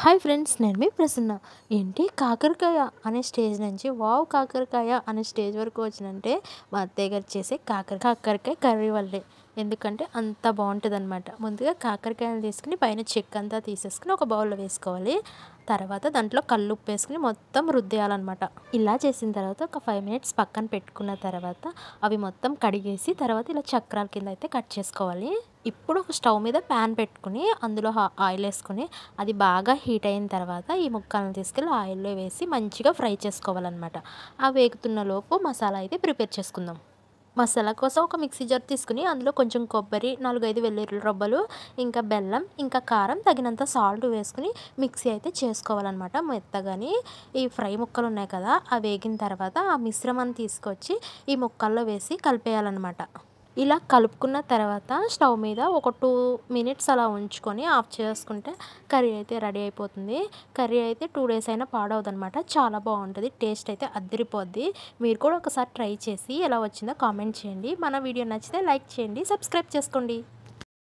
Hi friends, నేను మీ ప్రసన్న. ఏంటి కాకరకాయ అనే స్టేజ్ నుంచి వావ్ కాకరకాయ అనే స్టేజ్ వరకు వచ్చినంటే మా అత్తయ్య గారు చేసే కాకరకాయ కర్రీ వల్లే. ఎందుకంటే అంత బాగుంటుంది అనమాట. ముందుగా కాకరకాయలు తీసుకుని పైన చెక్క అంతా తీసేసుకుని ఒక బౌల్లో వేసుకోవాలి. తర్వాత దాంట్లో కల్లుప్పు వేసుకుని మొత్తం రుద్దేయాలన్నమాట. ఇలా చేసిన తర్వాత ఒక 5 మినిట్స్ పక్కన పెట్టుకున్న తర్వాత అవి మొత్తం కడిగేసి తర్వాత ఇలా చక్రాల కింద అయితే కట్ చేసుకోవాలి. ఇప్పుడు ఒక స్టవ్ మీద ప్యాన్ పెట్టుకుని అందులో ఆయిల్ వేసుకుని అది బాగా హీట్ అయిన తర్వాత ఈ ముక్కలను తీసుకెళ్ళి ఆయిల్లో వేసి మంచిగా ఫ్రై చేసుకోవాలన్నమాట. ఆ వేగుతున్న లోపు మసాలా అయితే ప్రిపేర్ చేసుకుందాం. మసాలా కోసం ఒక మిక్సీ జార్ తీసుకుని అందులో కొంచెం కొబ్బరి, 4-5 వెల్లుల్లి రబ్బలు, ఇంకా బెల్లం, ఇంకా కారం, తగినంత సాల్ట్ వేసుకుని మిక్సీ అయితే చేసుకోవాలన్నమాట మెత్తగాని. ఈ ఫ్రై ముక్కలు ఉన్నాయి కదా, అవి వేగిన తర్వాత ఆ మిశ్రమాన్ని తీసుకొచ్చి ఈ ముక్కల్లో వేసి కలిపేయాలన్నమాట. ఇలా కలుపుకున్న తర్వాత స్టవ్ మీద ఒక 2 మినిట్స్ అలా ఉంచుకొని ఆఫ్ చేసుకుంటే కర్రీ అయితే రెడీ అయిపోతుంది. కర్రీ అయితే 2 డేస్ అయినా పాడవదనమాట. చాలా బాగుంటుంది, టేస్ట్ అయితే అద్దరిపోద్ది. మీరు కూడా ఒకసారి ట్రై చేసి ఎలా వచ్చిందో కామెంట్ చేయండి. మన వీడియో నచ్చితే లైక్ చేయండి, సబ్స్క్రైబ్ చేసుకోండి.